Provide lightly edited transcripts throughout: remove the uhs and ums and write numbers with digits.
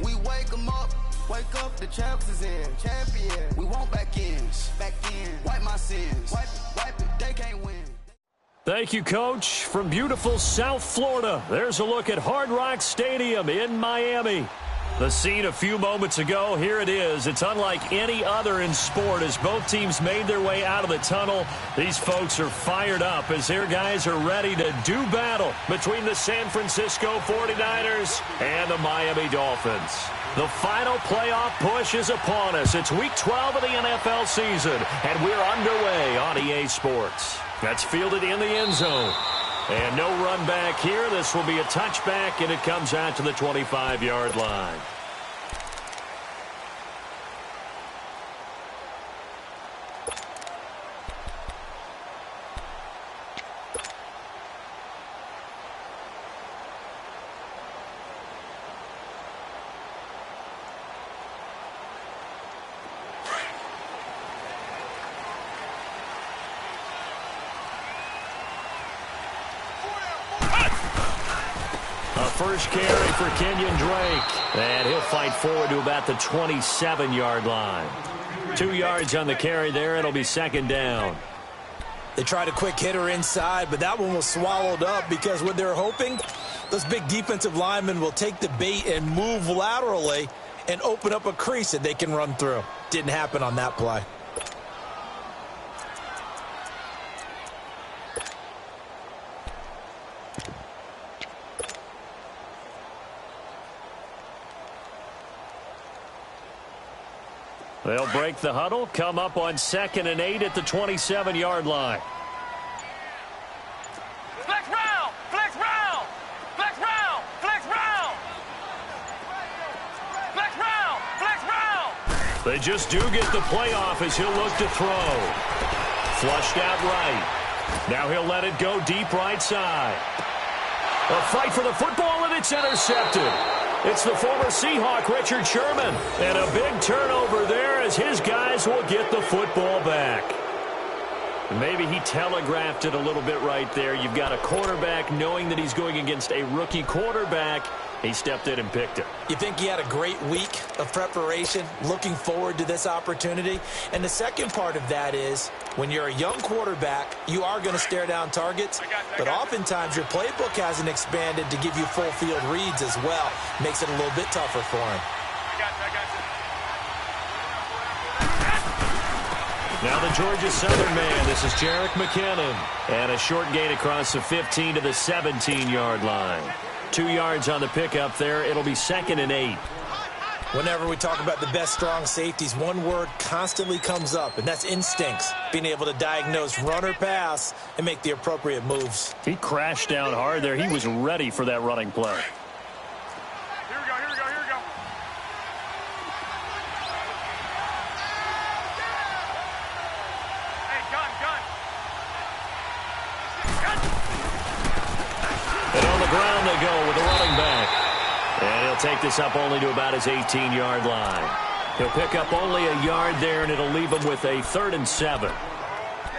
We wake them up. Wake up, the champs is in. Champion. We want back ends. Back in. Wipe my sins. Wipe it. They can't win. Thank you, Coach. From beautiful South Florida, there's a look at Hard Rock Stadium in Miami. The scene a few moments ago, here it is. It's unlike any other in sport as both teams made their way out of the tunnel. These folks are fired up as their guys are ready to do battle between the San Francisco 49ers and the Miami Dolphins. The final playoff push is upon us. It's Week 12 of the NFL season, and we're underway on EA Sports. That's fielded in the end zone. And no run back here. This will be a touchback, and it comes out to the 25-yard line. First carry for Kenyon Drake. And he'll fight forward to about the 27-yard line. 2 yards on the carry there. It'll be second down. They tried a quick hitter inside, but that one was swallowed up because what they're hoping, those big defensive linemen will take the bait and move laterally and open up a crease that they can run through. Didn't happen on that play. They'll break the huddle, come up on 2nd and 8 at the 27-yard line. Flex round! Flex round! Flex round! Flex round! Flex round! Flex round! They just do get the playoff as he'll look to throw. Flushed out right. Now he'll let it go deep right side. A fight for the football, and it's intercepted. It's the former Seahawk, Richard Sherman. And a big turnover there as his guys will get the football back. Maybe he telegraphed it a little bit right there. You've got a quarterback knowing that he's going against a rookie quarterback. He stepped in and picked it. You think he had a great week of preparation, looking forward to this opportunity? And the second part of that is, when you're a young quarterback, you are going to stare down targets, but oftentimes your playbook hasn't expanded to give you full field reads as well. Makes it a little bit tougher for him. Now the Georgia Southern man, this is Jerick McKinnon. And a short gain across the 15 to the 17-yard line. 2 yards on the pickup there. It'll be 2nd and 8. Whenever we talk about the best strong safeties, one word constantly comes up, and that's instincts. Being able to diagnose run or pass and make the appropriate moves. He crashed down hard there. He was ready for that running play. Here we go, here we go, here we go. Hey, gun. And on the ground they go with the running back. And he'll take this up only to about his 18-yard line. He'll pick up only a yard there, and it'll leave him with a 3rd and 7.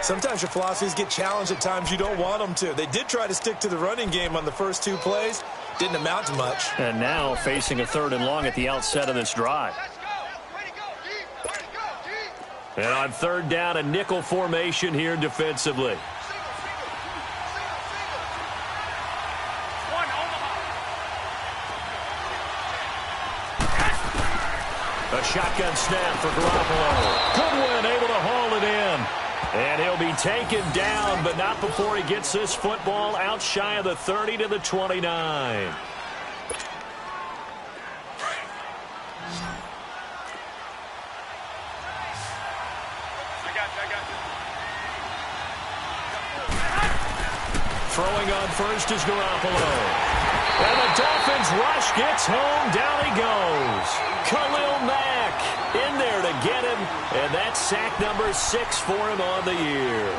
Sometimes your philosophies get challenged at times you don't want them to. They did try to stick to the running game on the first 2 plays. Didn't amount to much. And now facing a 3rd and long at the outset of this drive. And on 3rd down, a nickel formation here defensively. A shotgun snap for Garoppolo. Goodwin able to haul it in. And he'll be taken down, but not before he gets this football out shy of the 30 to the 29. Throwing on first is Garoppolo. And the Dolphins rush gets home. Down he goes. Khalil Mack in there to get him. And that's sack number 6 for him on the year.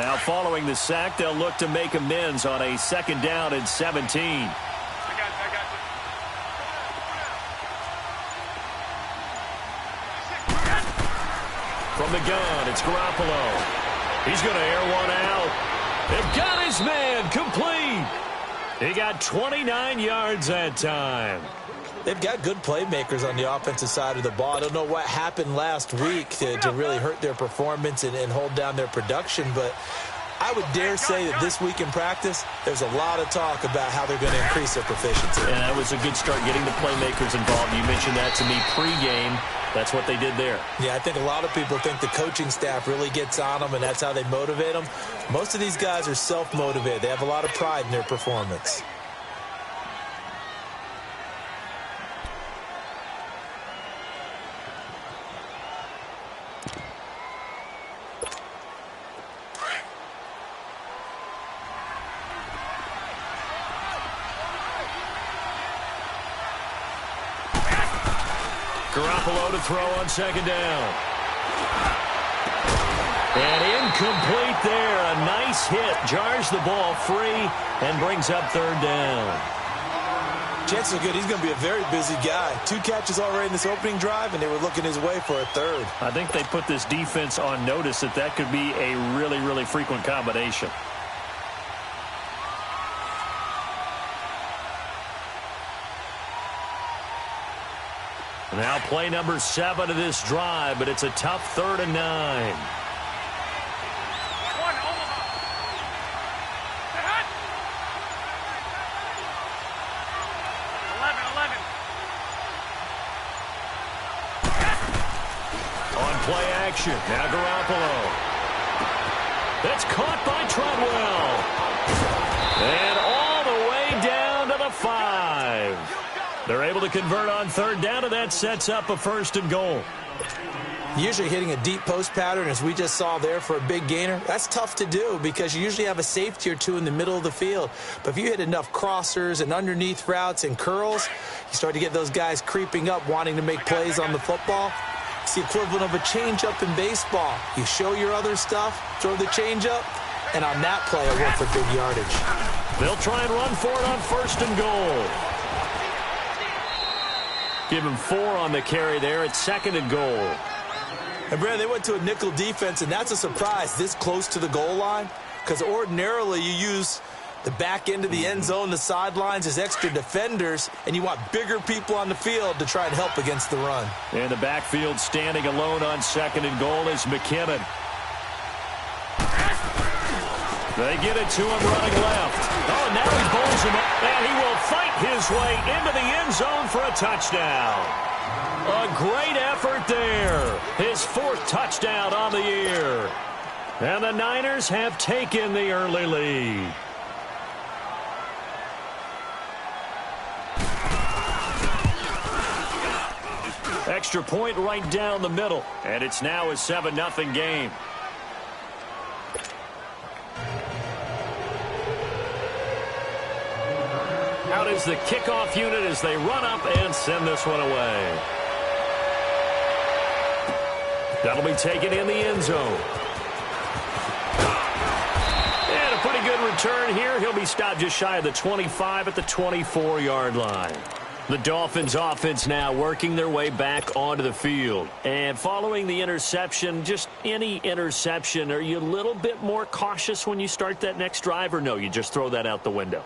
Now following the sack, they'll look to make amends on a 2nd down and 17. From the gun, it's Garoppolo. He's going to air one out. They've got his man complete. He got 29 yards that time. They've got good playmakers on the offensive side of the ball. I don't know what happened last week to really hurt their performance and hold down their production, but I would dare say that this week in practice, there's a lot of talk about how they're going to increase their proficiency. And that was a good start, getting the playmakers involved. You mentioned that to me pregame. That's what they did there. Yeah, I think a lot of people think the coaching staff really gets on them, and that's how they motivate them. Most of these guys are self-motivated. They have a lot of pride in their performance. Garoppolo to throw on 2nd down. And incomplete there. A nice hit. Jars the ball free and brings up 3rd down. Chances are good he's going to be a very busy guy. 2 catches already in this opening drive, and they were looking his way for a 3rd. I think they put this defense on notice that could be a really, really frequent combination. Now play number 7 of this drive, but it's a tough 3rd and 9. On play action, now Garoppolo. That's caught by Treadwell. And all the way down to the 5. They're able to convert on 3rd down, and that sets up a 1st and goal. Usually hitting a deep post pattern, as we just saw there for a big gainer, that's tough to do because you usually have a safety or 2 in the middle of the field. But if you hit enough crossers and underneath routes and curls, you start to get those guys creeping up, wanting to make plays on the football. It's the equivalent of a changeup in baseball. You show your other stuff, throw the changeup, and on that play, it worked for big yardage. They'll try and run for it on 1st and goal. Give him 4 on the carry there at 2nd and goal. And, Brad, they went to a nickel defense, and that's a surprise this close to the goal line because ordinarily you use the back end of the end zone, the sidelines as extra defenders, and you want bigger people on the field to try and help against the run. In the backfield, standing alone on 2nd and goal is McKinnon. They get it to him running left. Oh, now he bowls him up, and he will fight his way into the end zone for a touchdown. A great effort there. His 4th touchdown on the year. And the Niners have taken the early lead. Extra point right down the middle, and it's now a 7-0 game. Out is the kickoff unit as they run up and send this one away. That'll be taken in the end zone. And a pretty good return here. He'll be stopped just shy of the 25 at the 24-yard line. The Dolphins offense now working their way back onto the field. And following the interception, just any interception, are you a little bit more cautious when you start that next drive, or no, you just throw that out the window?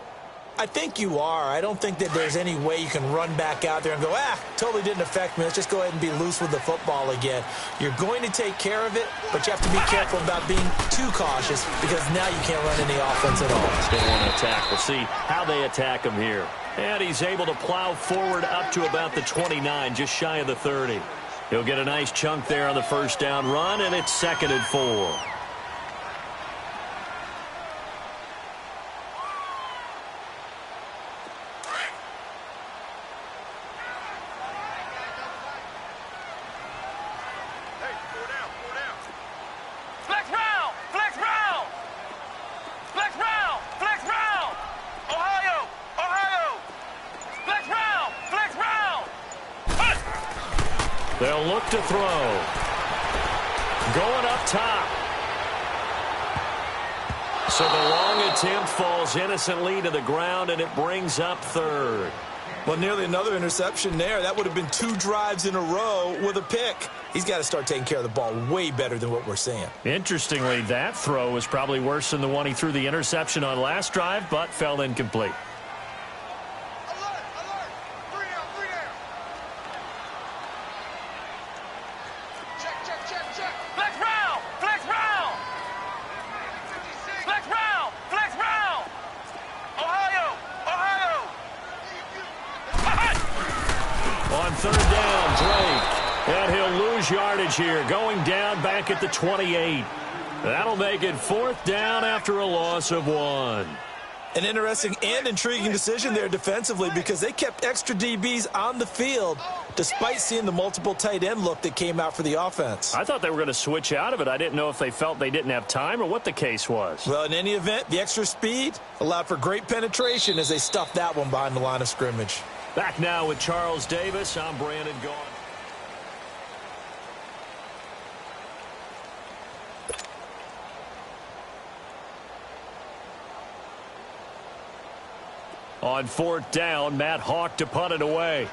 I think you are. I don't think that there's any way you can run back out there and go, totally didn't affect me. Let's just go ahead and be loose with the football again. You're going to take care of it, but you have to be careful about being too cautious because now you can't run any offense at all. They want to attack. We'll see how they attack him here. And he's able to plow forward up to about the 29, just shy of the 30. He'll get a nice chunk there on the 1st down run, and it's 2nd and 4. They'll look to throw. Going up top. So the long attempt falls innocently to the ground, and it brings up third. Well, nearly another interception there. That would have been 2 drives in a row with a pick. He's got to start taking care of the ball way better than what we're seeing. Interestingly, that throw was probably worse than the one he threw the interception on last drive, but fell incomplete. Alert, alert. 3 down, 3 down. Check. Flex round, flex round. Flex round, flex round. Ohio. On third down, Drake. And he'll lose yardage here, going down back at the 28. That'll make it 4th down after a loss of 1. An interesting and intriguing decision there defensively because they kept extra DBs on the field despite seeing the multiple tight end look that came out for the offense. I thought they were going to switch out of it. I didn't know if they felt they didn't have time or what the case was. Well, in any event, the extra speed allowed for great penetration as they stuffed that one behind the line of scrimmage. Back now with Charles Davis. I'm Brandon Gaughan. On 4th down, Matt Hawk to punt it away.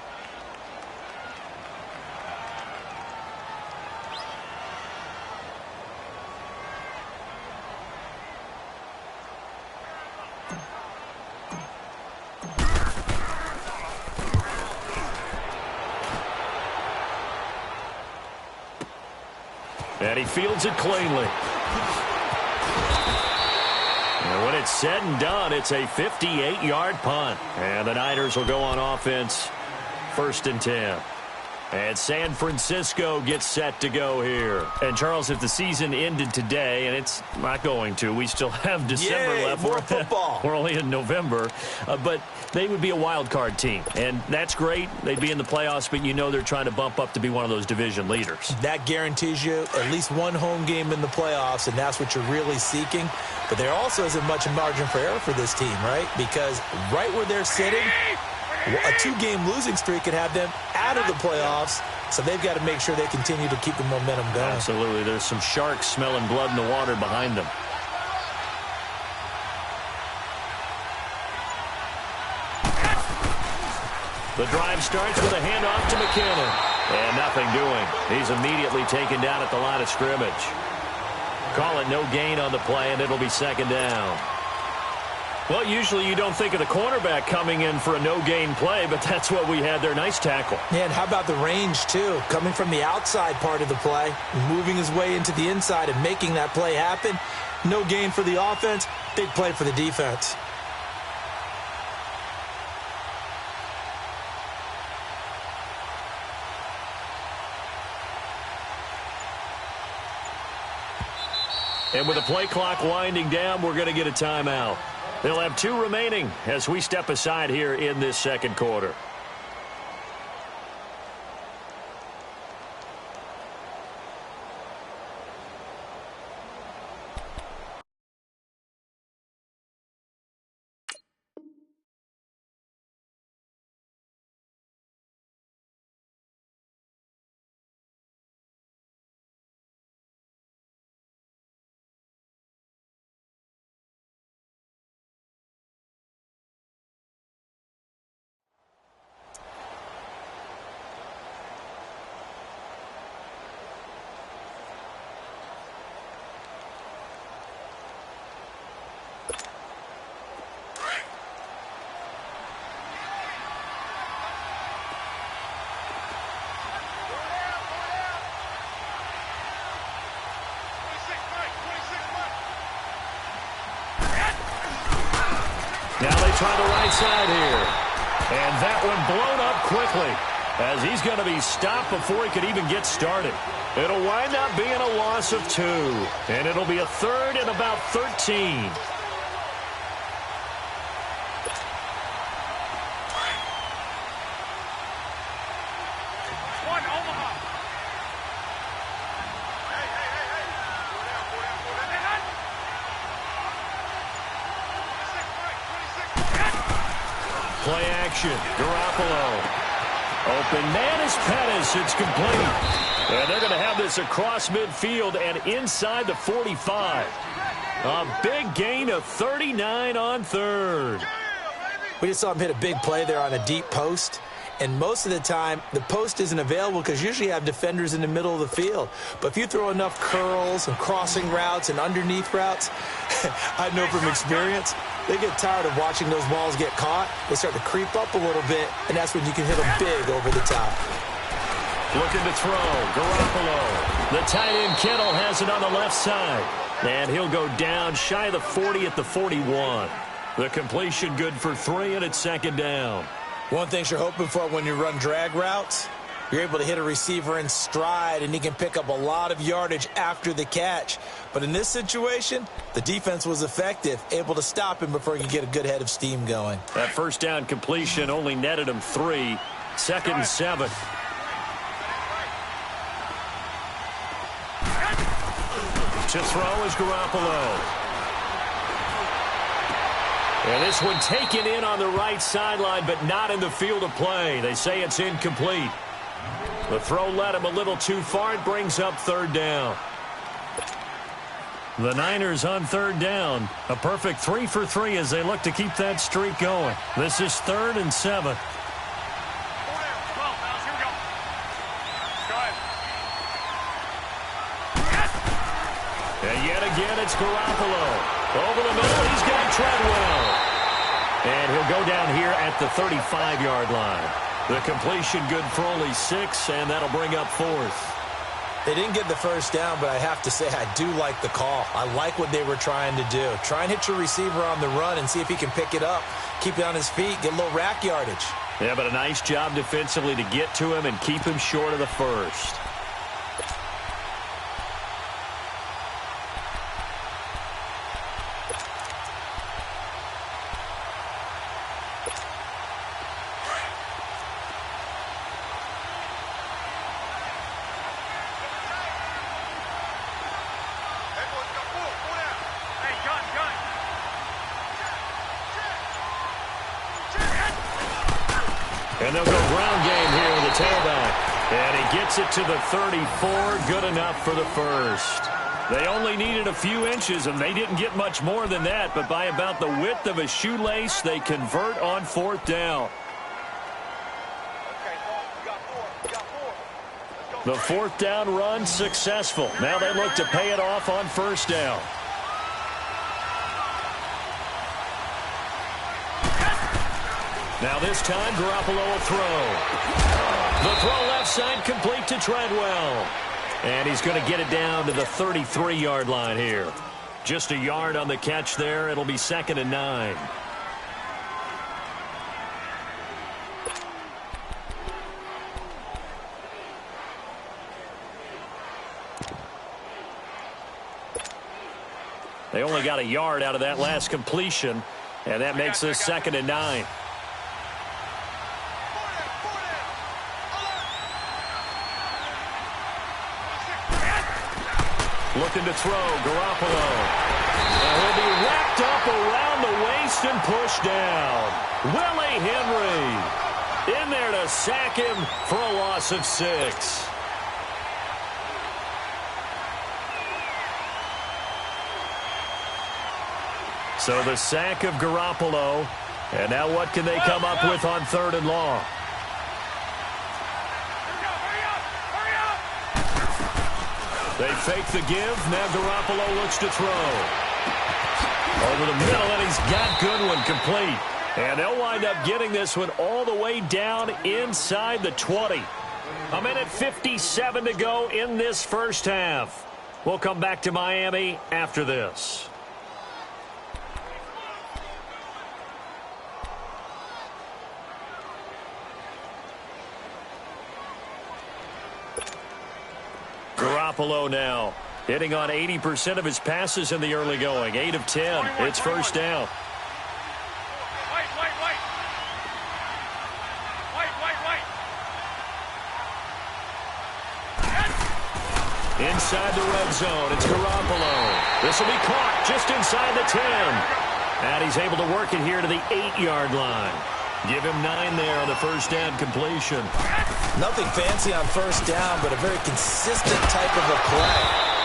And he fields it cleanly. And when it's said and done, it's a 58-yard punt. And the Niners will go on offense 1st and 10. And San Francisco gets set to go here. And, Charles, if the season ended today, and it's not going to, we still have December left. More football. We're only in November. But they would be a wild card team. And that's great. They'd be in the playoffs, but you know they're trying to bump up to be one of those division leaders. That guarantees you at least one home game in the playoffs, and that's what you're really seeking. But there also isn't much margin for error for this team, right? Because right where they're sitting, a 2-game losing streak could have them out of the playoffs, so they've got to make sure they continue to keep the momentum going. Absolutely. There's some sharks smelling blood in the water behind them. The drive starts with a handoff to McKinnon. And nothing doing. He's immediately taken down at the line of scrimmage. Call it no gain on the play, and it'll be 2nd down. Well, usually you don't think of the cornerback coming in for a no-gain play, but that's what we had there. Nice tackle. Yeah, and how about the range, too? Coming from the outside part of the play, moving his way into the inside and making that play happen. No gain for the offense, big play for the defense. And with the play clock winding down, we're going to get a timeout. They'll have 2 remaining as we step aside here in this 2nd quarter. Now they try the right side here. And that one blown up quickly as he's going to be stopped before he could even get started. It'll wind up being a loss of 2. And it'll be a 3rd and about 13. Play action. Garoppolo. Open man is Pettis. It's complete. And they're going to have this across midfield and inside the 45. A big gain of 39 on third. We just saw him hit a big play there on a deep post. And most of the time, the post isn't available because you usually have defenders in the middle of the field. But if you throw enough curls and crossing routes and underneath routes, I know from experience, they get tired of watching those balls get caught. They start to creep up a little bit, and that's when you can hit them big over the top. Looking to throw, Garoppolo. The tight end Kittle has it on the left side. And he'll go down shy of the 40 at the 41. The completion good for 3, and it's second down. One thing you're hoping for when you run drag routes, you're able to hit a receiver in stride, and he can pick up a lot of yardage after the catch. But in this situation, the defense was effective, able to stop him before he could get a good head of steam going. That first down completion only netted him 3. Second and 7. To throw is Garoppolo. And this one taken in on the right sideline, but not in the field of play. They say it's incomplete. The throw led him a little too far. It brings up third down. The Niners on third down. A perfect 3 for 3 as they look to keep that streak going. This is 3rd and 7. And yet again, it's Garoppolo. Over the middle, he's got Treadwell. And he'll go down here at the 35-yard line. The completion good for only 6, and that'll bring up 4th. They didn't get the first down, but I have to say I do like the call. I like what they were trying to do. Try and hit your receiver on the run and see if he can pick it up. Keep it on his feet, get a little rack yardage. Yeah, but a nice job defensively to get to him and keep him short of the first. And they'll go ground game here with the tailback. And he gets it to the 34. Good enough for the first. They only needed a few inches, and they didn't get much more than that. But by about the width of a shoelace, they convert on 4th down. The 4th down run successful. Now they look to pay it off on 1st down. Now this time, Garoppolo will throw. The throw left side complete to Treadwell. And he's going to get it down to the 33-yard line here. Just a yard on the catch there. It'll be 2nd and 9. They only got a yard out of that last completion, and that makes this 2nd and 9. Looking to throw, Garoppolo. And he'll be wrapped up around the waist and pushed down. Willie Henry in there to sack him for a loss of 6. So the sack of Garoppolo. And now what can they come up with on 3rd and long? They fake the give. Now Garoppolo looks to throw. Over the middle, and he's got Goodwin complete. And they'll wind up getting this one all the way down inside the 20. A minute 57 to go in this first half. We'll come back to Miami after this. Garoppolo now hitting on 80% of his passes in the early going. 8 of 10. It's first down. Inside the red zone, it's Garoppolo. This will be caught just inside the 10. And he's able to work it here to the 8-yard line. Give him 9 there on the first down completion. Nothing fancy on first down, but a very consistent type of a play.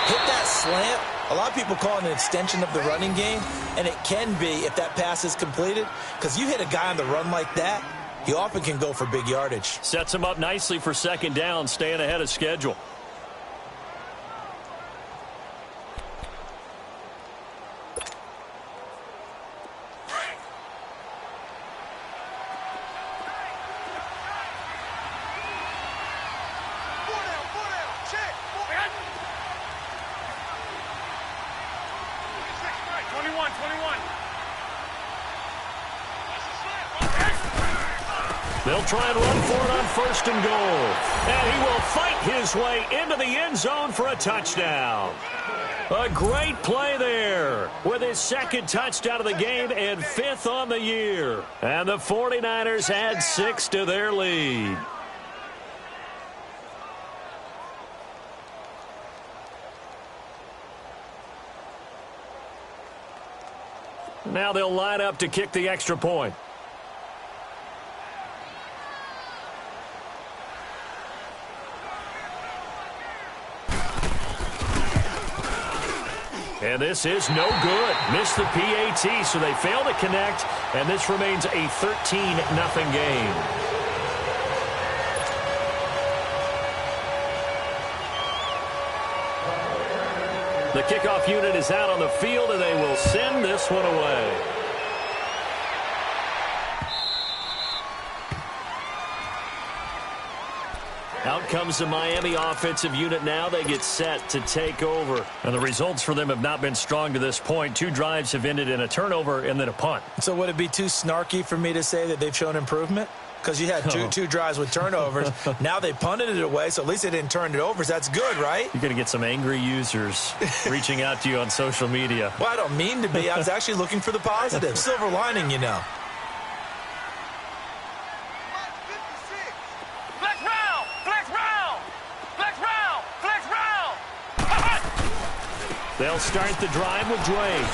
Hit that slant. A lot of people call it an extension of the running game, and it can be if that pass is completed, because you hit a guy on the run like that, he often can go for big yardage. Sets him up nicely for second down, staying ahead of schedule. They'll try and run for it on first and goal. And he will fight his way into the end zone for a touchdown. A great play there with his second touchdown of the game and 5th on the year. And the 49ers add 6 to their lead. Now they'll line up to kick the extra point. And this is no good. Missed the PAT, so they fail to connect, and this remains a 13-0 game. The kickoff unit is out on the field, and they will send this one away. Out comes the Miami offensive unit now. They get set to take over. And the results for them have not been strong to this point. 2 drives have ended in a turnover and then a punt. So would it be too snarky for me to say that they've shown improvement? Because you had two drives with turnovers. Now they punted it away, so at least they didn't turn it over. So that's good, right? You're going to get some angry users reaching out to you on social media. Well, I don't mean to be. I was actually looking for the positive. Silver lining, you know. They'll start the drive with Drake.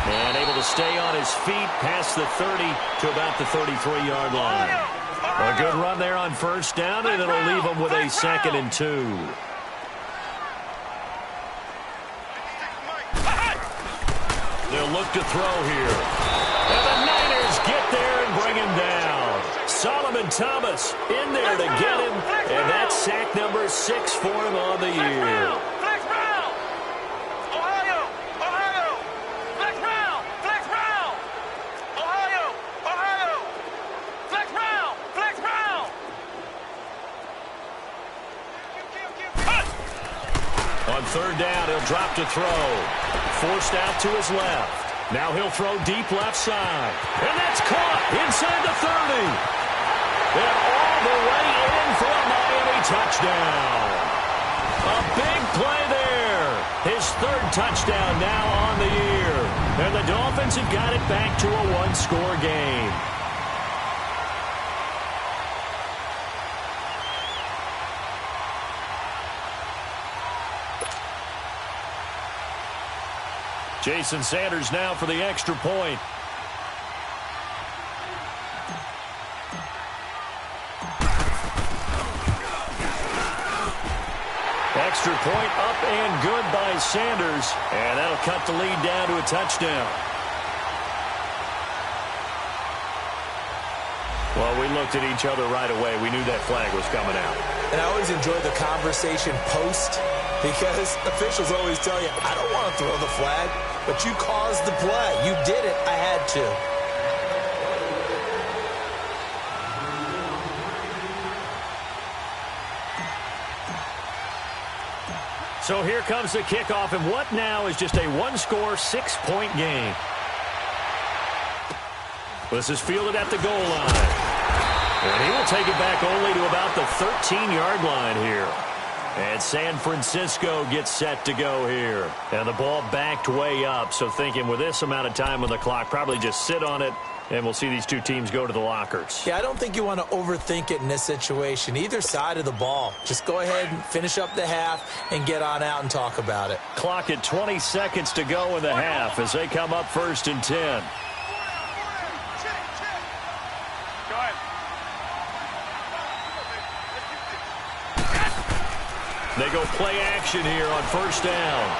And able to stay on his feet past the 30 to about the 33-yard line. A good run there on first down, and it'll leave them with a 2nd and 2. They'll look to throw here. And the Niners get there and bring him down. Solomon Thomas in there to get him, and that's sack number 6 for him on the year. On third down, he'll drop to throw. Forced out to his left. Now he'll throw deep left side. And that's caught inside the 30. And all the way in for a Miami touchdown. A big play there. His 3rd touchdown now on the year. And the Dolphins have got it back to a 1-score game. Jason Sanders now for the extra point. Extra point up and good by Sanders. And that'll cut the lead down to a touchdown. Well, we looked at each other right away. We knew that flag was coming out. And I always enjoy the conversation post, because officials always tell you, I don't want to throw the flag, but you caused the play. You did it. I had to. So here comes the kickoff, and what now is just a 1-score, 6-point game. This is fielded at the goal line. And he will take it back only to about the 13-yard line here. And San Francisco gets set to go here. And the ball backed way up, so thinking with this amount of time on the clock, probably just sit on it, and we'll see these two teams go to the lockers. Yeah, I don't think you want to overthink it in this situation. Either side of the ball. Just go ahead and finish up the half and get on out and talk about it. Clock at 20 seconds to go in the half as they come up 1st and 10. They go play action here on first down.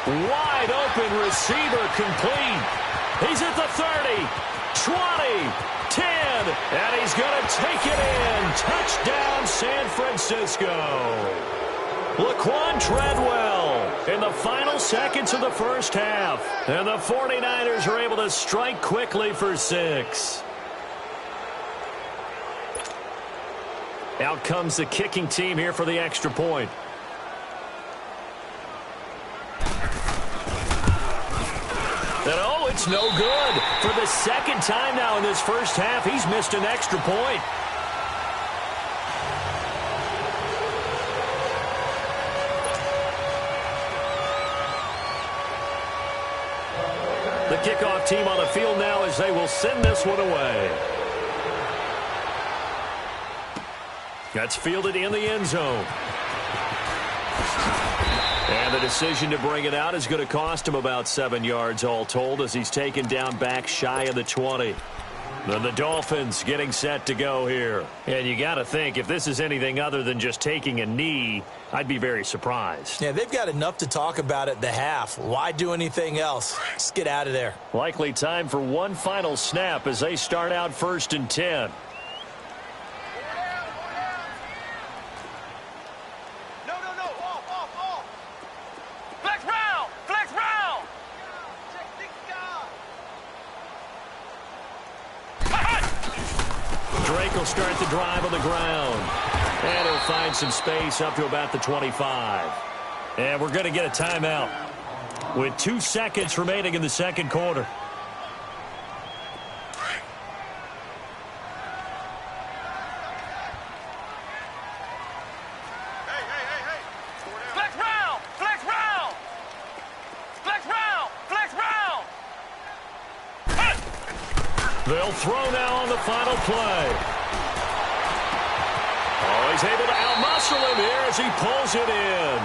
Wide open receiver complete. He's at the 30, 20, 10, and he's going to take it in. Touchdown, San Francisco. Laquan Treadwell in the final seconds of the first half. And the 49ers are able to strike quickly for 6. Out comes the kicking team here for the extra point. And oh, it's no good. For the second time now in this first half, he's missed an extra point. The kickoff team on the field now as they will send this one away. That's fielded in the end zone. And the decision to bring it out is going to cost him about 7 yards all told as he's taken down back shy of the 20. Then the Dolphins getting set to go here. And you got to think, if this is anything other than just taking a knee, I'd be very surprised. Yeah, they've got enough to talk about at the half. Why do anything else? Just get out of there. Likely time for one final snap as they start out 1st and 10. Start the drive on the ground. And he'll find some space up to about the 25. And we're going to get a timeout with 2 seconds remaining in the second quarter. Flex round! Flex round! Flex round! Flex round! They'll throw now on the final play. Oh, he's able to outmuscle him here as he pulls it in.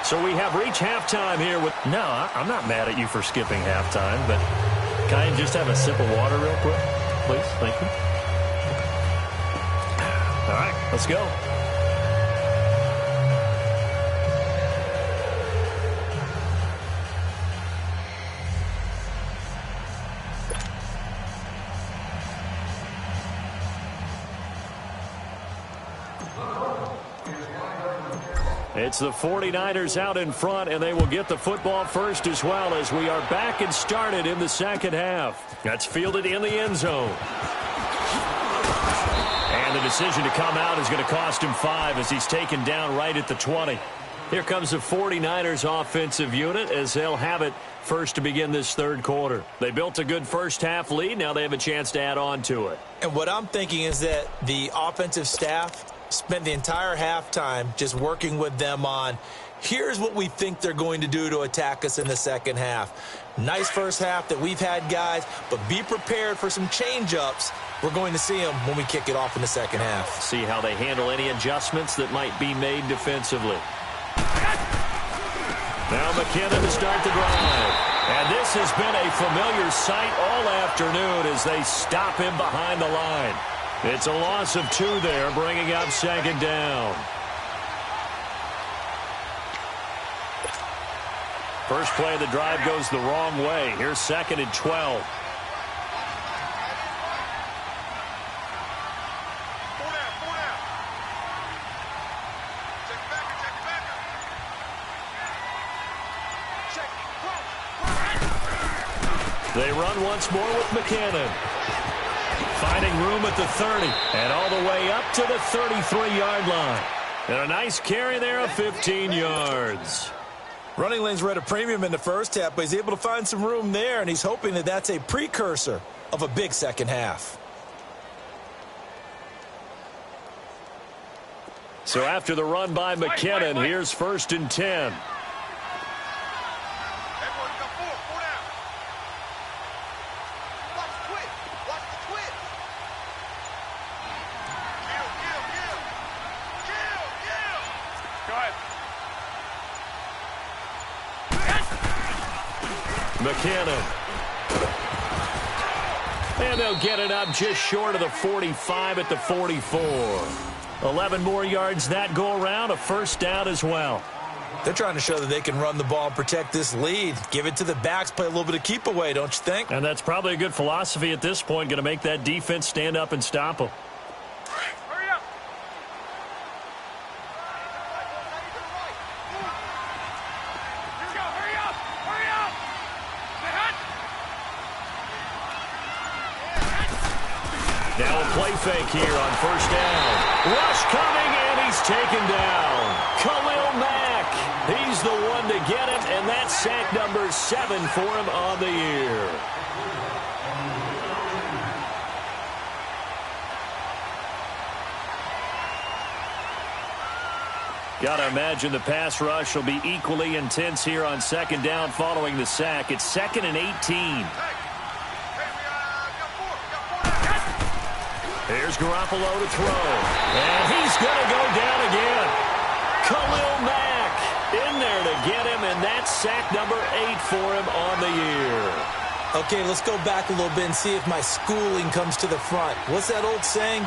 So we have reached halftime here with... No, I'm not mad at you for skipping halftime, but can I just have a sip of water real quick? Please, thank you. All right, let's go. It's the 49ers out in front, and they will get the football first as well as we are back and started in the second half. That's fielded in the end zone. And the decision to come out is going to cost him 5 as he's taken down right at the 20. Here comes the 49ers offensive unit as they'll have it first to begin this third quarter. They built a good first half lead. Now they have a chance to add on to it. And what I'm thinking is that the offensive staff spent the entire halftime just working with them on, here's what we think they're going to do to attack us in the second half. Nice first half that we've had, guys, but be prepared for some change-ups. We're going to see them when we kick it off in the second half. See how they handle any adjustments that might be made defensively. Now McKinnon to start the drive. And this has been a familiar sight all afternoon as they stop him behind the line. It's a loss of 2 there, bringing up second down. First play of the drive goes the wrong way. Here's 2nd and 12. They run once more with McKinnon. Finding room at the 30 and all the way up to the 33-yard line. And a nice carry there of 15 yards. Running lanes were at a premium in the first half, but he's able to find some room there, and he's hoping that that's a precursor of a big second half. So after the run by McKinnon, here's 1st and 10. McKinnon. And they'll get it up just short of the 45 at the 44. 11 more yards that go around, a first down as well. They're trying to show that they can run the ball and protect this lead. Give it to the backs, play a little bit of keep away, don't you think? And that's probably a good philosophy at this point, going to make that defense stand up and stop them. Hurry up. Here we go. Hurry up. Hurry up. Now a play fake here on first down. Rush coming, and he's taken down. Khalil Mack, he's the one to get him, and that's sack number 7 for him on the year. Got to imagine the pass rush will be equally intense here on second down following the sack. It's 2nd and 18. Here's Garoppolo to throw. And he's going to go down again. Khalil Mack in there to get him, and that's sack number 8 for him on the year. Okay, let's go back a little bit and see if my schooling comes to the front. What's that old saying?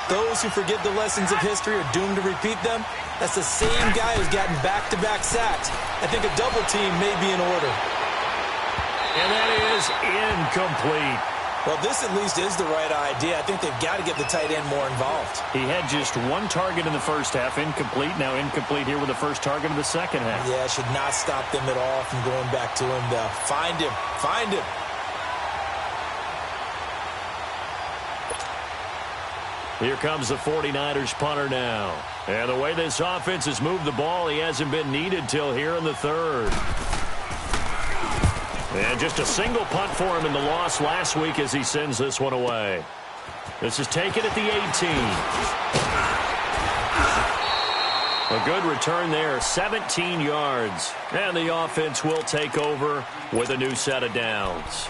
Those who forget the lessons of history are doomed to repeat them. That's the same guy who's gotten back-to-back sacks. I think a double team may be in order. And that is incomplete. Well, this at least is the right idea. I think they've got to get the tight end more involved. He had just 1 target in the first half, incomplete. Now incomplete here with the first target of the second half. Yeah, should not stop them at all from going back to him. Find him. Find him. Here comes the 49ers punter now. And the way this offense has moved the ball, he hasn't been needed till here in the third. And just a single punt for him in the loss last week as he sends this one away. This is taken at the 18. A good return there, 17 yards. And the offense will take over with a new set of downs.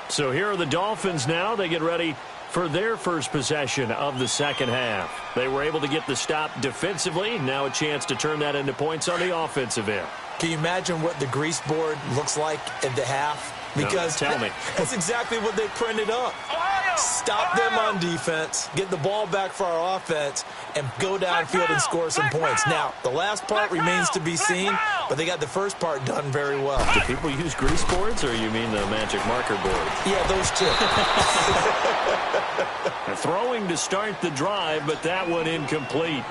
So here are the Dolphins now. They get ready for their first possession of the second half. They were able to get the stop defensively. Now a chance to turn that into points on the offensive end. Can you imagine what the grease board looks like at the half? Because no, tell me. That's exactly what they printed up. Stop them on defense, get the ball back for our offense, and go downfield and score some points. Now, the last part remains to be seen, but they got the first part done very well. Do people use grease boards, or you mean the magic marker board? Yeah, those two. Throwing to start the drive, but that one incomplete.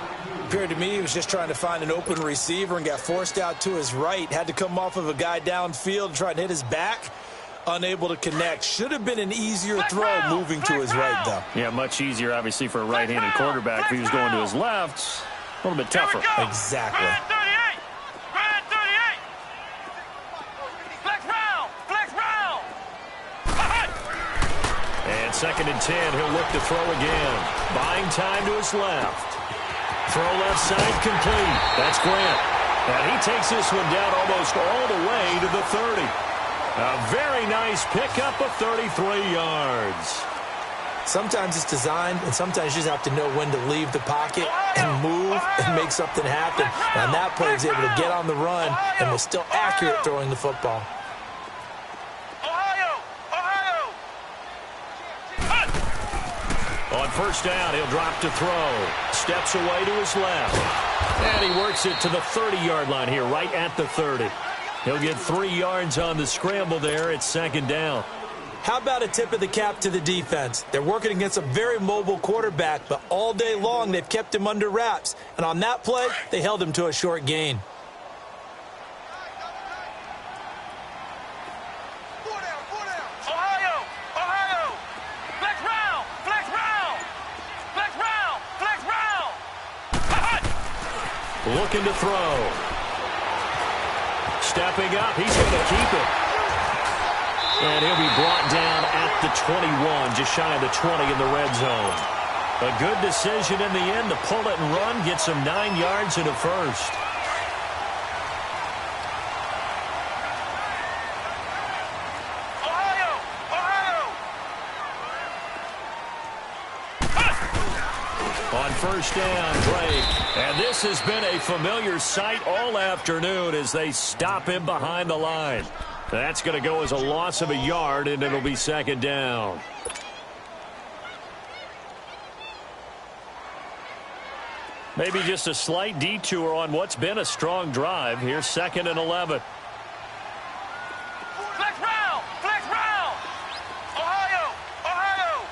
Appeared to me he was just trying to find an open receiver and got forced out to his right. Had to come off of a guy downfield and try to hit his back. Unable to connect. Should have been an easier throw moving to his right, though. Yeah, much easier, obviously, for a right-handed quarterback. If he was going to his left, a little bit tougher. Exactly. Grand 38. Grand 38. Flex round. Flex round. And 2nd and 10, he'll look to throw again. Buying time to his left. Throw left side complete. That's Grant. And he takes this one down almost all the way to the 30. A very nice pickup of 33 yards. Sometimes it's designed, and sometimes you just have to know when to leave the pocket and move and make something happen. And on that play, he was able to get on the run and was still accurate throwing the football. On first down, he'll drop to throw. Steps away to his left. And he works it to the 30-yard line here, right at the 30. He'll get 3 yards on the scramble there at 2nd down. How about a tip of the cap to the defense? They're working against a very mobile quarterback, but all day long they've kept him under wraps. And on that play, they held him to a short gain. Looking to throw. Stepping up, he's going to keep it. And he'll be brought down at the 21, just shy of the 20 in the red zone. A good decision in the end to pull it and run, get some 9 yards and a first. On first down, Drake. And this has been a familiar sight all afternoon as they stop him behind the line. That's going to go as a loss of a yard, and it'll be second down. Maybe just a slight detour on what's been a strong drive. Here's 2nd and 11. Flex round! Flex round! Ohio! Ohio!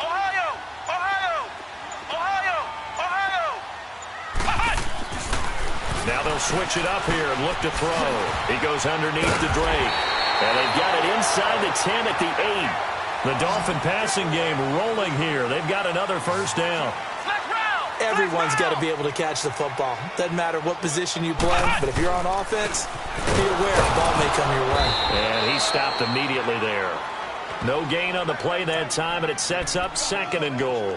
Ohio! Ohio! Ohio! Ohio! Now they'll switch it up here and look to throw. He goes underneath to Drake. And they've got it inside the 10 at the 8. The Dolphin passing game rolling here. They've got another first down. Everyone's got to be able to catch the football. Doesn't matter what position you play, but if you're on offense, be aware the ball may come your way. And he stopped immediately there. No gain on the play that time, and it sets up 2nd and goal.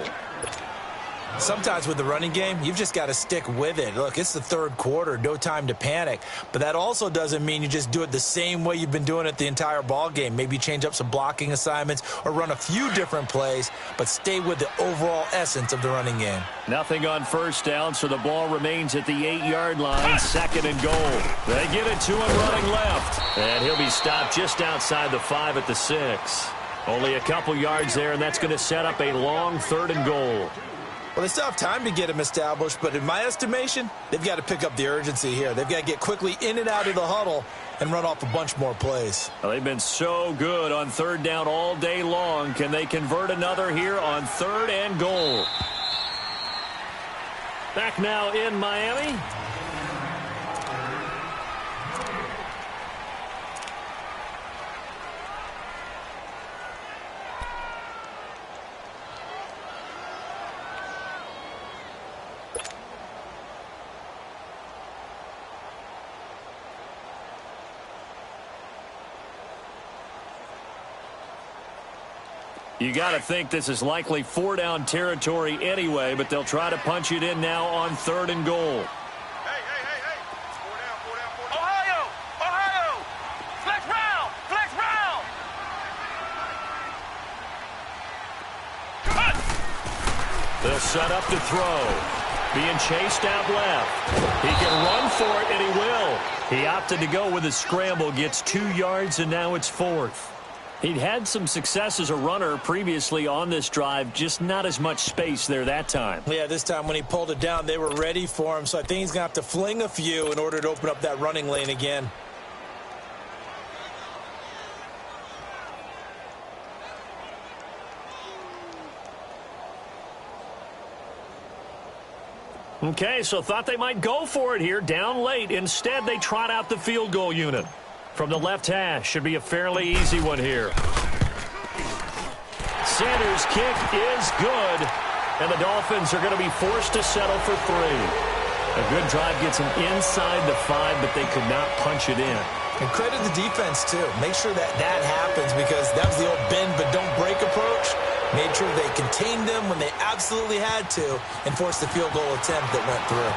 Sometimes with the running game, you've just got to stick with it. Look, it's the 3rd quarter, no time to panic. But that also doesn't mean you just do it the same way you've been doing it the entire ball game. Maybe change up some blocking assignments or run a few different plays, but stay with the overall essence of the running game. Nothing on first down, so the ball remains at the 8-yard line, 2nd and goal. They give it to him running left, and he'll be stopped just outside the 5 at the 6. Only a couple yards there, and that's going to set up a long 3rd and goal. Well, they still have time to get him established, but in my estimation, they've got to pick up the urgency here. They've got to get quickly in and out of the huddle and run off a bunch more plays. Well, they've been so good on 3rd down all day long. Can they convert another here on 3rd and goal? Back now in Miami. You got to think this is likely 4-down territory anyway, but they'll try to punch it in now on 3rd and goal. Hey. 4 down. Ohio! Flex round! Cut! They'll set up to throw. Being chased out left. He can run for it, and he will. He opted to go with a scramble, gets 2 yards, and now it's 4th. He'd had some success as a runner previously on this drive, just not as much space there that time. Yeah, this time when he pulled it down, they were ready for him, so I think he's going to have to fling a few in order to open up that running lane again. Okay, so thought they might go for it here, down late. Instead, they trot out the field goal unit. From the left hash, should be a fairly easy one here. Sanders' kick is good, and the Dolphins are going to be forced to settle for 3. A good drive gets them inside the 5, but they could not punch it in. And credit the defense, too. Make sure that happens, because that was the old bend but don't break approach. Made sure they contained them when they absolutely had to and forced the field goal attempt that went through.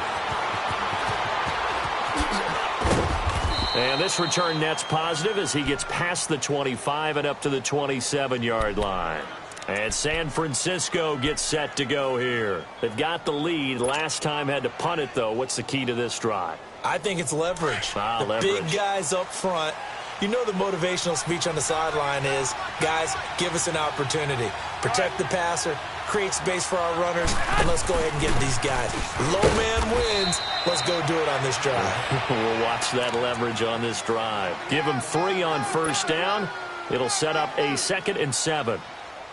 And this return net's positive as he gets past the 25 and up to the 27-yard line. And San Francisco gets set to go here. They've got the lead. Last time had to punt it, though. What's the key to this drive? I think it's leverage. The big guys up front. You know the motivational speech on the sideline is, guys, give us an opportunity. Protect the passer, create space for our runners, and let's go ahead and get these guys. Low man wins. Let's go do it on this drive. We'll watch that leverage on this drive. Give them 3 on first down. It'll set up a 2nd and 7.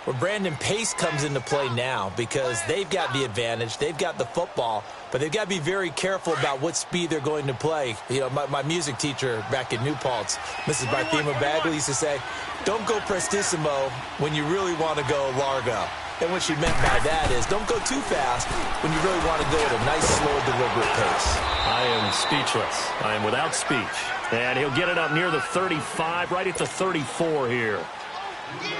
Well, Brandon, pace comes into play now because they've got the advantage. They've got the football, but they've got to be very careful about what speed they're going to play. You know, my music teacher back in New Paltz, Mrs. Barthema Bagley, used to say, don't go prestissimo when you really want to go largo. And what she meant by that is don't go too fast when you really want to go at a nice, slow, deliberate pace. I am speechless. I am without speech. And he'll get it up near the 35, right at the 34 here.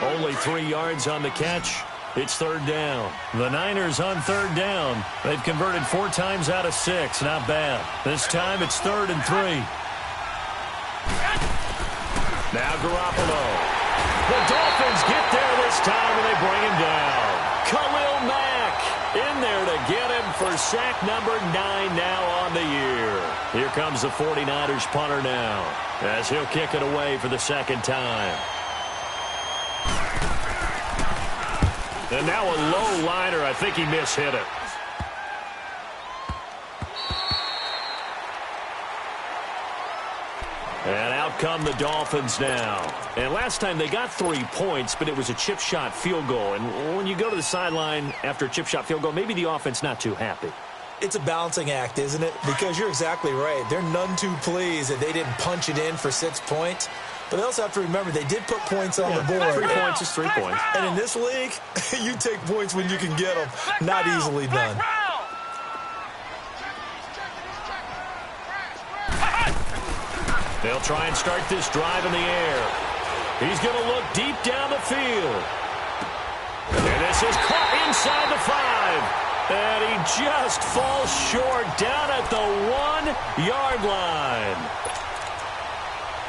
Only 3 yards on the catch. It's 3rd down. The Niners on 3rd down. They've converted 4 times out of 6. Not bad. This time it's 3rd and 3. Now Garoppolo. The Dolphins get there this time and they bring him down. Khalil Mack in there to get him for sack number 9 now on the year. Here comes the 49ers punter now, as he'll kick it away for the second time. And now a low liner. I think he mishit it. And out come the Dolphins now. And last time they got 3 points, but it was a chip shot field goal. And when you go to the sideline after a chip shot field goal, maybe the offense not too happy. It's a balancing act, isn't it? Because you're exactly right. They're none too pleased that they didn't punch it in for 6 points. But they also have to remember they did put points on the board. 3 points is 3 points. And in this league, you take points when you can get them. Not easily done. They'll try and start this drive in the air. He's going to look deep down the field. And this is caught inside the 5. And he just falls short down at the 1-yard line.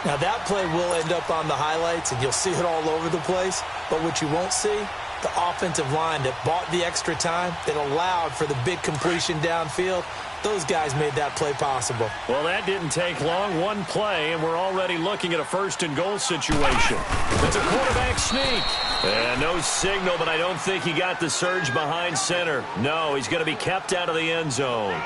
Now, that play will end up on the highlights, and you'll see it all over the place. But what you won't see, the offensive line that bought the extra time, that allowed for the big completion downfield, those guys made that play possible. Well, that didn't take long. One play, and we're already looking at a first-and-goal situation. It's a quarterback sneak. And no signal, but I don't think he got the surge behind center. No, he's going to be kept out of the end zone.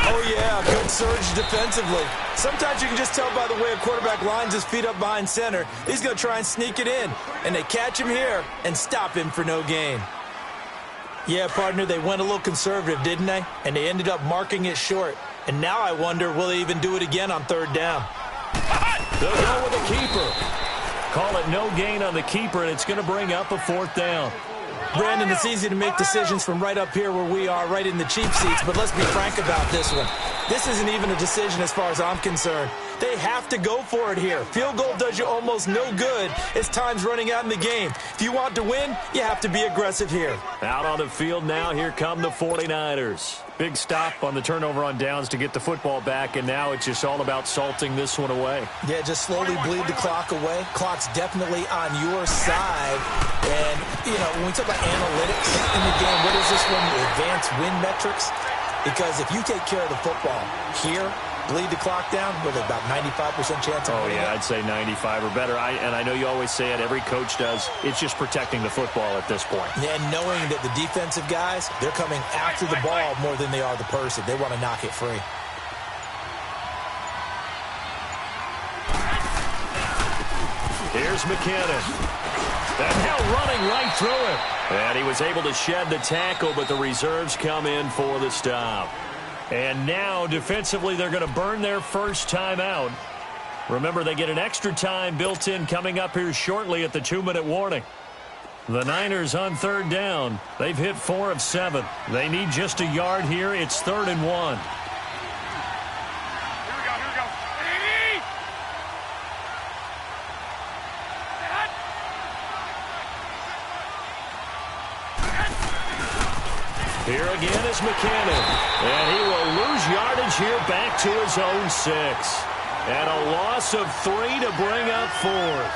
Oh, yeah, good surge defensively. Sometimes you can just tell by the way a quarterback lines his feet up behind center. He's going to try and sneak it in. And they catch him here and stop him for no gain. Yeah, partner, they went a little conservative, didn't they? And they ended up marking it short. And now I wonder, will they even do it again on 3rd down? They'll go with the keeper. Call it no gain on the keeper, and it's going to bring up a 4th down. Brandon, it's easy to make decisions from right up here where we are, right in the cheap seats, but let's be frank about this one. This isn't even a decision as far as I'm concerned. They have to go for it here. Field goal does you almost no good as time's running out in the game. If you want to win, you have to be aggressive here. Out on the field now, here come the 49ers. Big stop on the turnover on downs to get the football back, and now it's just all about salting this one away. Yeah, just slowly bleed the clock away. Clock's definitely on your side. And, you know, when we talk about analytics in the game, what is this one? Advanced win metrics? Because if you take care of the football here, bleed the clock down with about 95% chance of winning. Oh, yeah, I'd say 95 or better. And I know you always say it, every coach does. It's just protecting the football at this point. And knowing that the defensive guys, they're coming after the ball more than they are the person. They want to knock it free. Here's McKinnon. And now running right through him. And he was able to shed the tackle, but the reserves come in for the stop. And now, defensively, they're going to burn their first time out. Remember, they get an extra time built in coming up here shortly at the 2-minute warning. The Niners on 3rd down. They've hit 4 of 7. They need just a yard here. It's 3rd and 1. Here again is McKinnon, and he will lose yardage here back to his own 6. And a loss of 3 to bring up 4th.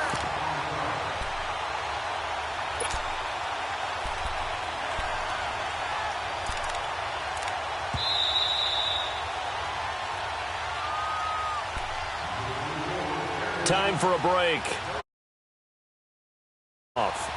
Time for a break. Off.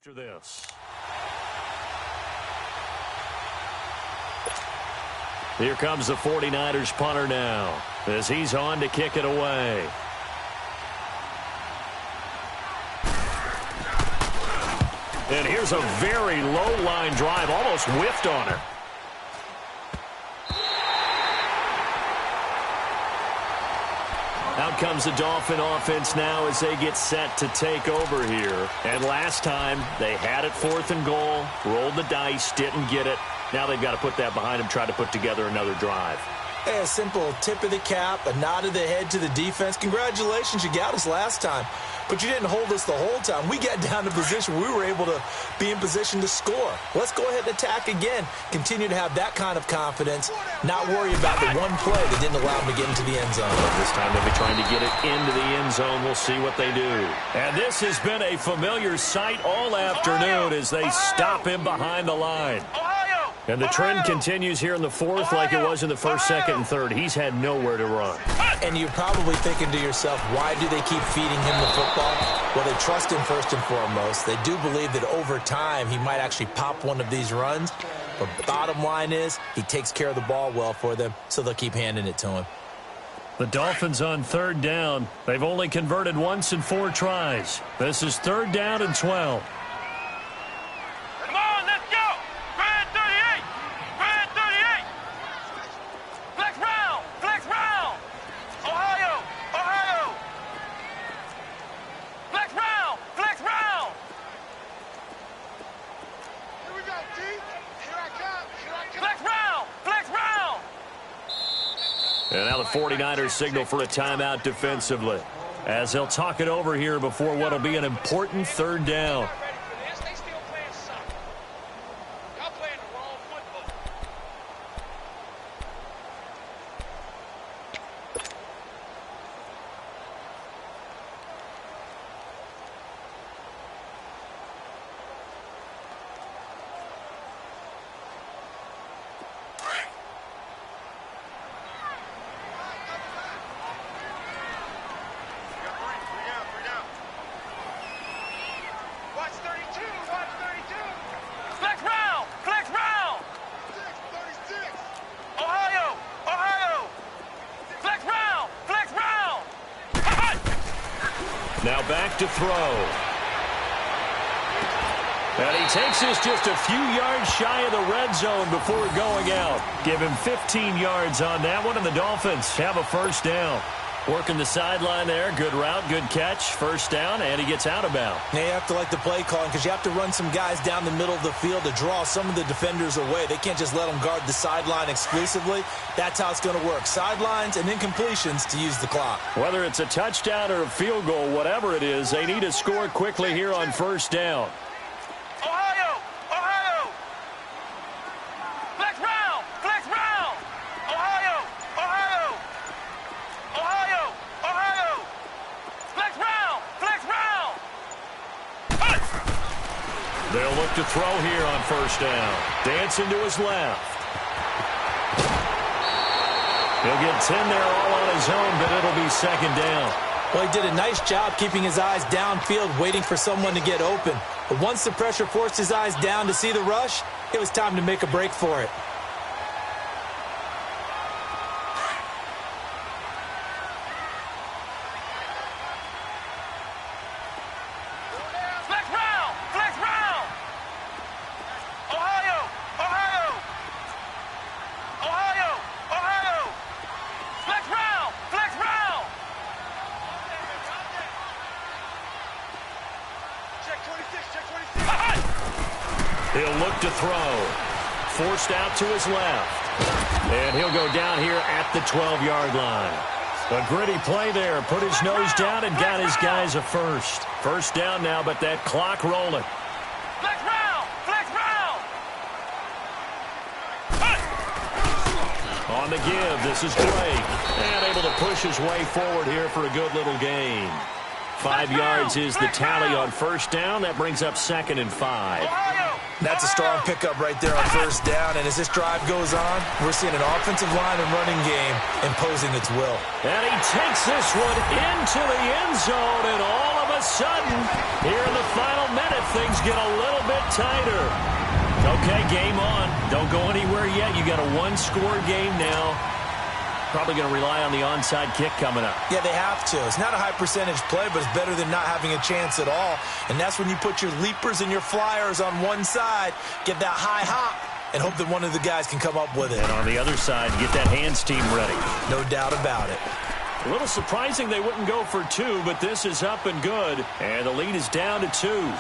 After this. Here comes the 49ers punter now as he's on to kick it away. And here's a very low-line drive, almost whiffed on her. Out comes the Dolphin offense now as they get set to take over here. And last time, they had it 4th and goal, rolled the dice, didn't get it. Now they've got to put that behind them, try to put together another drive. Hey, a simple tip of the cap, a nod of the head to the defense. Congratulations, you got us last time. But you didn't hold us the whole time. We got down to position where we were able to be in position to score. Let's go ahead and attack again. Continue to have that kind of confidence. Not worry about the one play that didn't allow them to get into the end zone. This time they'll be trying to get it into the end zone. We'll see what they do. And this has been a familiar sight all afternoon as they stop him behind the line. And the trend continues here in the 4th like it was in the 1st, 2nd, and 3rd. He's had nowhere to run. And you're probably thinking to yourself, why do they keep feeding him the football? Well, they trust him first and foremost. They do believe that over time he might actually pop one of these runs. But bottom line is he takes care of the ball well for them, so they'll keep handing it to him. The Dolphins on 3rd down. They've only converted once in 4 tries. This is 3rd down and 12. And now the 49ers signal for a timeout defensively as they'll talk it over here before what will be an important 3rd down. Now back to throw. And he takes this just a few yards shy of the red zone before going out. Give him 15 yards on that one, and the Dolphins have a 1st down. Working the sideline there. Good route, good catch. 1st down, and he gets out of bounds. Now you have to like the play calling because you have to run some guys down the middle of the field to draw some of the defenders away. They can't just let them guard the sideline exclusively. That's how it's going to work. Sidelines and incompletions to use the clock. Whether it's a touchdown or a field goal, whatever it is, they need to score quickly here on 1st down. They'll look to throw here on 1st down. Dancing to his left. He'll get 10 there all on his own, but it'll be 2nd down. Well, he did a nice job keeping his eyes downfield, waiting for someone to get open. But once the pressure forced his eyes down to see the rush, it was time to make a break for it. He'll look to throw. Forced out to his left. And he'll go down here at the 12-yard line. A gritty play there. Put his nose down and got his guys a 1st. 1st down now, but that clock rolling. Flex round! Flex round! On the give, this is Drake. And able to push his way forward here for a good little gain. 5 yards is the tally on 1st down. That brings up 2nd and 5. That's a strong pickup right there on 1st down. And as this drive goes on, we're seeing an offensive line and running game imposing its will. And he takes this one into the end zone. And all of a sudden, here in the final minute, things get a little bit tighter. Okay, game on. Don't go anywhere yet. You got a 1-score game now. Probably going to rely on the onside kick coming up. Yeah, they have to. It's not a high percentage play, but it's better than not having a chance at all. And that's when you put your leapers and your flyers on one side, get that high hop, and hope that one of the guys can come up with it. And on the other side, get that hands team ready. No doubt about it. A little surprising they wouldn't go for two, but this is up and good. And the lead is down to 2.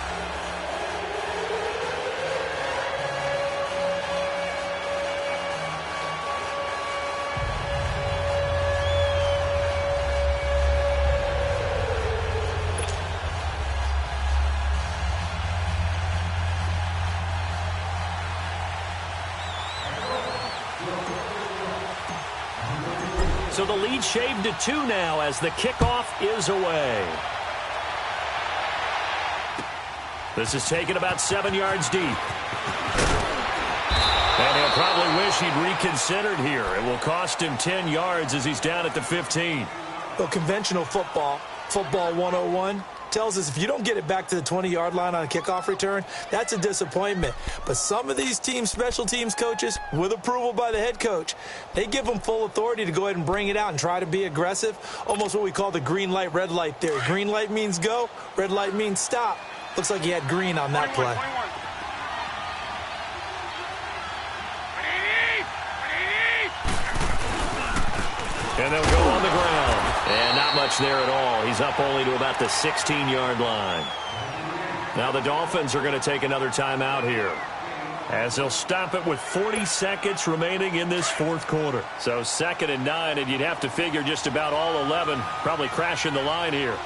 So the lead shaved to 2 now as the kickoff is away. This is taken about 7 yards deep. And he'll probably wish he'd reconsidered here. It will cost him 10 yards as he's down at the 15. Well, conventional football 101, tells us if you don't get it back to the 20-yard line on a kickoff return, that's a disappointment. But some of these team special teams coaches, with approval by the head coach, they give them full authority to go ahead and bring it out and try to be aggressive, almost what we call the green light, red light theory. Green light means go, red light means stop. Looks like he had green on that play. And they'll go on the ground. And not much there at all. He's up only to about the 16-yard line. Now the Dolphins are going to take another timeout here, as they'll stop it with 40 seconds remaining in this fourth quarter. So 2nd and 9, and you'd have to figure just about all 11 probably crashing the line here.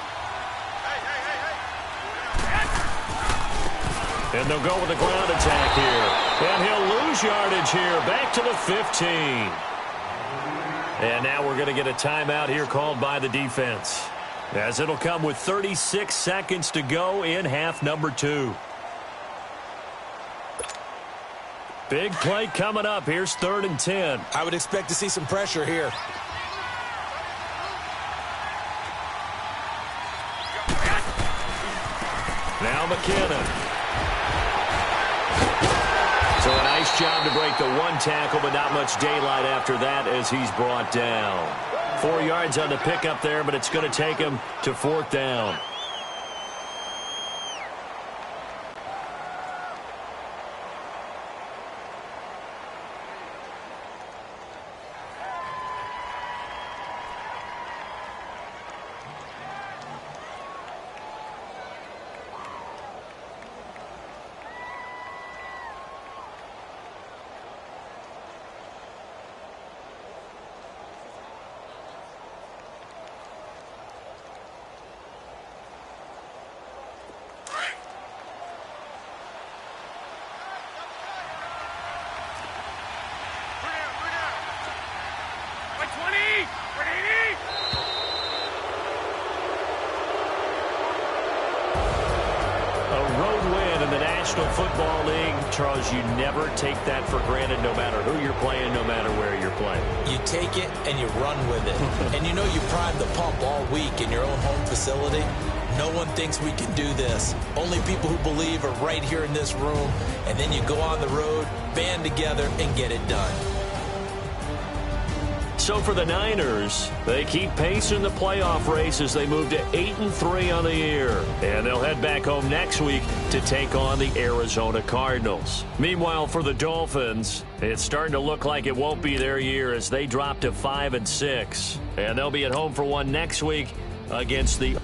And they'll go with the ground attack here. And he'll lose yardage here, back to the 15. And now we're going to get a timeout here called by the defense, as it'll come with 36 seconds to go in half number 2. Big play coming up. Here's 3rd and 10. I would expect to see some pressure here. Now McKinnon. So a nice job to break the one tackle, but not much daylight after that as he's brought down. 4 yards on the pickup there, but it's going to take him to 4th down. Football League, Charles, you never take that for granted no matter who you're playing, no matter where you're playing. You take it and you run with it. And you know you primed the pump all week in your own home facility. No one thinks we can do this. Only people who believe are right here in this room. And then you go on the road, band together, and get it done. So for the Niners, they keep pace in the playoff race as they move to 8-3 on the year. And they'll head back home next week to take on the Arizona Cardinals. Meanwhile, for the Dolphins, it's starting to look like it won't be their year as they drop to 5-6. And they'll be at home for one next week against the